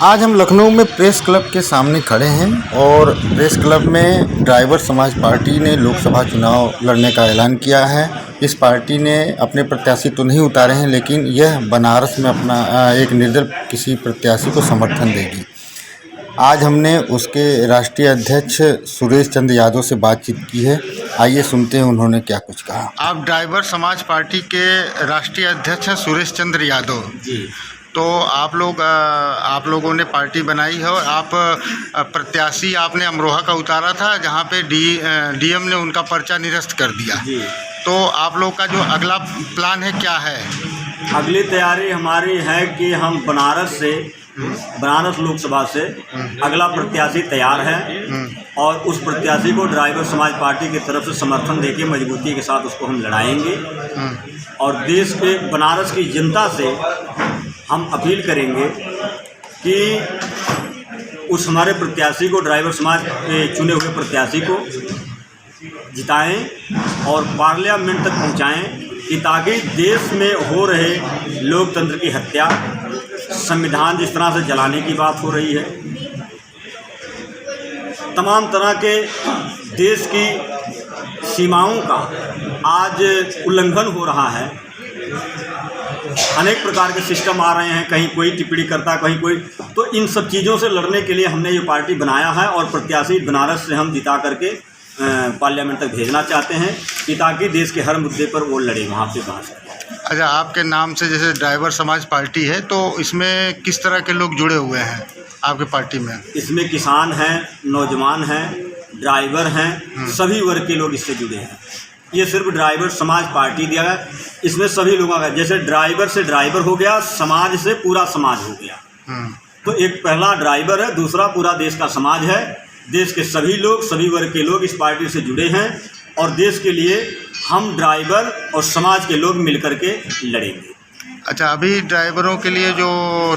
आज हम लखनऊ में प्रेस क्लब के सामने खड़े हैं और प्रेस क्लब में ड्राइवर समाज पार्टी ने लोकसभा चुनाव लड़ने का ऐलान किया है। इस पार्टी ने अपने प्रत्याशी तो नहीं उतारे हैं, लेकिन यह बनारस में अपना एक निर्दल किसी प्रत्याशी को समर्थन देगी। आज हमने उसके राष्ट्रीय अध्यक्ष सुरेश चंद्र यादव से बातचीत की है। आइए सुनते हैं उन्होंने क्या कुछ कहा। आप ड्राइवर समाज पार्टी के राष्ट्रीय अध्यक्ष हैं सुरेश चंद्र यादव जी। तो आप लोगों ने पार्टी बनाई है और आप प्रत्याशी आपने अमरोहा का उतारा था, जहां पे डीएम ने उनका पर्चा निरस्त कर दिया। जी। तो आप लोग का जो अगला प्लान है क्या है? अगली तैयारी हमारी है कि हम बनारस लोकसभा से अगला प्रत्याशी तैयार है और उस प्रत्याशी को ड्राइवर समाज पार्टी की तरफ से समर्थन देके मजबूती के साथ उसको हम लड़ाएंगे और देश के बनारस की जनता से हम अपील करेंगे कि उस हमारे प्रत्याशी को, ड्राइवर समाज के चुने हुए प्रत्याशी को जिताएं और पार्लियामेंट तक पहुंचाएं कि ताकि देश में हो रहे लोकतंत्र की हत्या, संविधान जिस तरह से जलाने की बात हो रही है, तमाम तरह के देश की सीमाओं का आज उल्लंघन हो रहा है। अनेक प्रकार के सिस्टम आ रहे हैं, कहीं कोई टिप्पणी करता, कहीं कोई, तो इन सब चीज़ों से लड़ने के लिए हमने ये पार्टी बनाया है और प्रत्याशी बनारस से हम जिता करके पार्लियामेंट तक भेजना चाहते हैं कि ताकि देश के हर मुद्दे पर वो लड़े वहाँ पे बाहर से। अच्छा, आपके नाम से जैसे ड्राइवर समाज पार्टी है, तो इसमें किस तरह के लोग जुड़े हुए हैं आपके पार्टी में? इसमें किसान हैं, नौजवान हैं, ड्राइवर हैं, सभी वर्ग के लोग इससे जुड़े हैं। ये सिर्फ ड्राइवर समाज पार्टी दिया गया, इसमें सभी लोगों का, जैसे ड्राइवर से ड्राइवर हो गया, समाज से पूरा समाज हो गया। तो एक पहला ड्राइवर है, दूसरा पूरा देश का समाज है। देश के सभी लोग, सभी वर्ग के लोग इस पार्टी से जुड़े हैं और देश के लिए हम ड्राइवर और समाज के लोग मिलकर के लड़ेंगे। अच्छा, अभी ड्राइवरों के लिए जो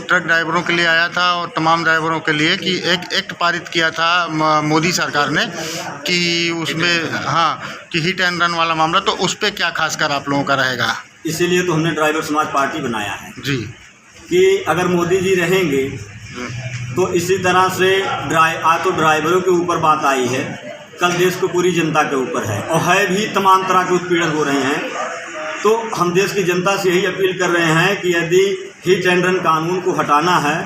ट्रक ड्राइवरों के लिए आया था और तमाम ड्राइवरों के लिए कि एक एक्ट पारित किया था मोदी सरकार ने कि उसमें कि हिट एंड रन वाला मामला, तो उस पर क्या खासकर आप लोगों का रहेगा? इसीलिए तो हमने ड्राइवर समाज पार्टी बनाया है जी, कि अगर मोदी जी रहेंगे तो इसी तरह से आज तो ड्राइवरों के ऊपर बात आई है, कल देश को पूरी जनता के ऊपर है और है भी, तमाम तरह के उत्पीड़न हो रहे हैं। तो हम देश की जनता से यही अपील कर रहे हैं कि यदि हिट एंड रन कानून को हटाना है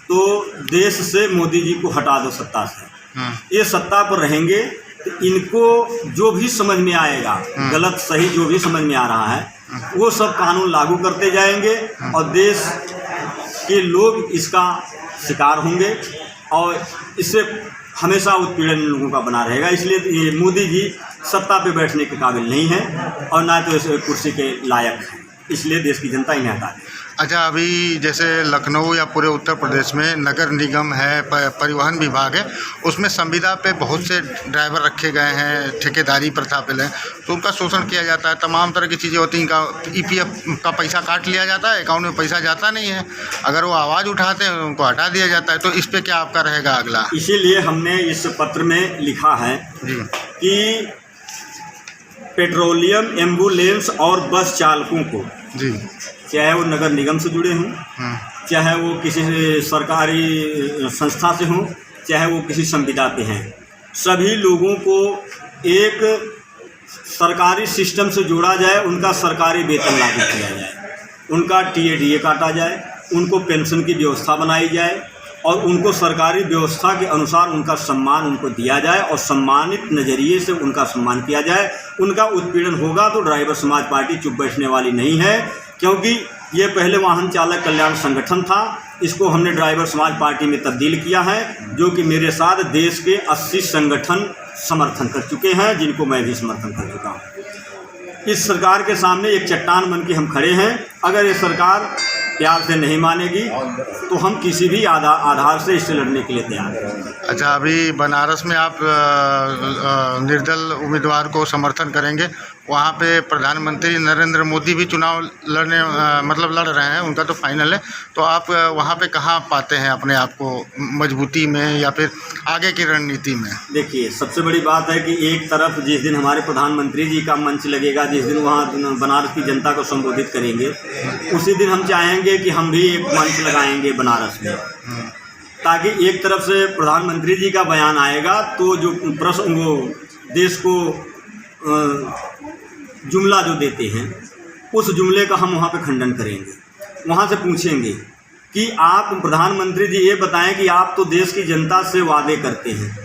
तो देश से मोदी जी को हटा दो सत्ता से। ये सत्ता पर रहेंगे तो इनको जो भी समझ में आएगा, गलत सही जो भी समझ में आ रहा है, वो सब कानून लागू करते जाएंगे और देश के लोग इसका शिकार होंगे और इससे हमेशा उत्पीड़न लोगों का बना रहेगा। इसलिए ये मोदी जी सत्ता पे बैठने के काबिल नहीं है और ना तो इस कुर्सी के लायक है, इसलिए देश की जनता इन्हें हटा दे। अच्छा, अभी जैसे लखनऊ या पूरे उत्तर प्रदेश में नगर निगम है, परिवहन विभाग है, उसमें संविदा पे बहुत से ड्राइवर रखे गए हैं, ठेकेदारी प्रथा पे है, तो उनका शोषण किया जाता है, तमाम तरह की चीज़ें होती हैं। EPF का पैसा काट लिया जाता है, अकाउंट में पैसा जाता नहीं है, अगर वो आवाज़ उठाते हैं उनको हटा दिया जाता है। तो इस पर क्या आपका रहेगा अगला? इसीलिए हमने इस पत्र में लिखा है कि पेट्रोलियम, एम्बुलेंस और बस चालकों को, चाहे वो नगर निगम से जुड़े हों, चाहे वो किसी सरकारी संस्था से हों, चाहे वो किसी संविदा पे हैं, सभी लोगों को एक सरकारी सिस्टम से जोड़ा जाए, उनका सरकारी वेतन लागू किया जाए, उनका TADA काटा जाए, उनको पेंशन की व्यवस्था बनाई जाए और उनको सरकारी व्यवस्था के अनुसार उनका सम्मान उनको दिया जाए और सम्मानित नज़रिए से उनका सम्मान किया जाए। उनका उत्पीड़न होगा तो ड्राइवर समाज पार्टी चुप बैठने वाली नहीं है, क्योंकि ये पहले वाहन चालक कल्याण संगठन था, इसको हमने ड्राइवर समाज पार्टी में तब्दील किया है, जो कि मेरे साथ देश के 80 संगठन समर्थन कर चुके हैं, जिनको मैं भी समर्थन कर चुका हूँ। इस सरकार के सामने एक चट्टान बन के हम खड़े हैं। अगर ये सरकार प्यार से नहीं मानेगी तो हम किसी भी आधार से इससे लड़ने के लिए तैयार हैं। अच्छा, अभी बनारस में आप निर्दल उम्मीदवार को समर्थन करेंगे, वहाँ पे प्रधानमंत्री नरेंद्र मोदी भी चुनाव लड़ रहे हैं, उनका तो फाइनल है, तो आप वहाँ पे कहाँ पाते हैं अपने आप को, मजबूती में या फिर आगे की रणनीति में? देखिए, सबसे बड़ी बात है कि एक तरफ जिस दिन हमारे प्रधानमंत्री जी का मंच लगेगा, जिस दिन वहाँ बनारस की जनता को संबोधित करेंगे, उसी दिन हम चाहेंगे कि हम भी एक मंच लगाएंगे बनारस में ताकि एक तरफ से प्रधानमंत्री जी का बयान आएगा तो जो प्रश्न वो देश को जुमला जो देते हैं उस जुमले का हम वहाँ पे खंडन करेंगे, वहाँ से पूछेंगे कि आप प्रधानमंत्री जी ये बताएं कि आप तो देश की जनता से वादे करते हैं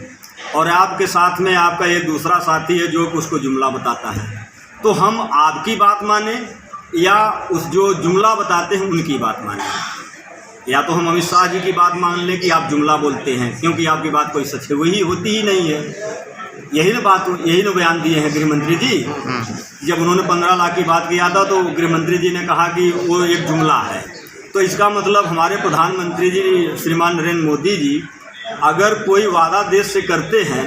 और आपके साथ में आपका एक दूसरा साथी है जो उसको जुमला बताता है, तो हम आपकी बात माने या उस जो जुमला बताते हैं उनकी बात माने, या तो हम अमित शाह जी की बात मान लें कि आप जुमला बोलते हैं क्योंकि आपकी बात कोई सच है वही होती ही नहीं है। यही ना बात, यही ना बयान दिए हैं गृह मंत्री जी। जब उन्होंने 15 लाख की बात किया था तो गृह मंत्री जी ने कहा कि वो एक जुमला है। तो इसका मतलब हमारे प्रधानमंत्री जी श्रीमान नरेंद्र मोदी जी अगर कोई वादा देश से करते हैं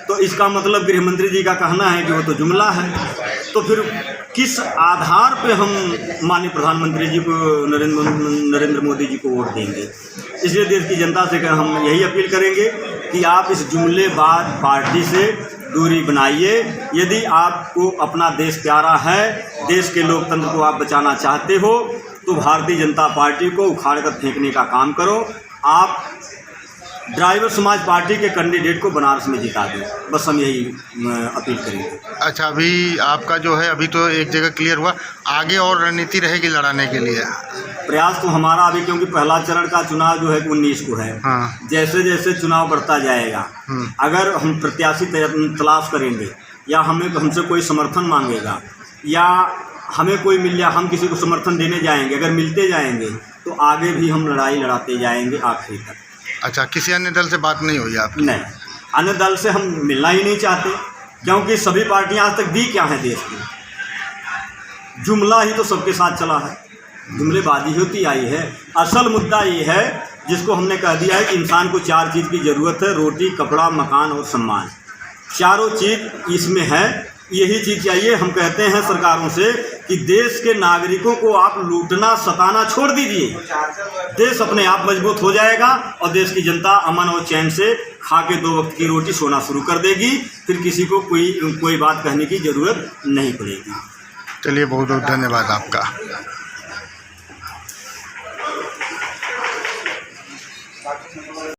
तो इसका मतलब गृह मंत्री जी का कहना है कि वो तो जुमला है। तो फिर किस आधार पे हम माननीय प्रधानमंत्री जी को नरेंद्र मोदी जी को वोट देंगे? इसलिए देश की जनता से हम यही अपील करेंगे कि आप इस जुमलेबाज पार्टी से दूरी बनाइए। यदि आपको अपना देश प्यारा है, देश के लोकतंत्र को आप बचाना चाहते हो तो भारतीय जनता पार्टी को उखाड़ कर फेंकने का काम करो। आप ड्राइवर समाज पार्टी के कैंडिडेट को बनारस में जिता दें, बस हम यही अपील करेंगे। अच्छा, अभी आपका जो है अभी तो एक जगह क्लियर हुआ, आगे और रणनीति रहेगी लड़ाने के लिए? प्रयास तो हमारा अभी, क्योंकि पहला चरण का चुनाव जो है 19 को है। हाँ। जैसे जैसे चुनाव बढ़ता जाएगा, अगर हम प्रत्याशी तलाश करेंगे या हमसे कोई समर्थन मांगेगा या हमें कोई मिल जाए, हम किसी को समर्थन देने जाएंगे, अगर मिलते जाएंगे तो आगे भी हम लड़ाई लड़ाते जाएंगे आखिरी तक। अच्छा, किसी अन्य दल से बात नहीं हुई आपकी? नहीं, अन्य दल से हम मिलना ही नहीं चाहते, क्योंकि सभी पार्टियां आज तक दी क्या है देश में? जुमला ही तो सबके साथ चला है, जुमलेबाजी होती आई है। असल मुद्दा ये है जिसको हमने कह दिया है कि इंसान को 4 चीज़ की ज़रूरत है, रोटी, कपड़ा, मकान और सम्मान। चारों चीज़ इसमें है, यही चीज़ चाहिए। हम कहते हैं सरकारों से कि देश के नागरिकों को आप लूटना सताना छोड़ दीजिए, देश अपने आप मजबूत हो जाएगा और देश की जनता अमन और चैन से खा के 2 वक्त की रोटी सोना शुरू कर देगी, फिर किसी को कोई बात कहने की ज़रूरत नहीं पड़ेगी। चलिए, बहुत बहुत धन्यवाद आपका।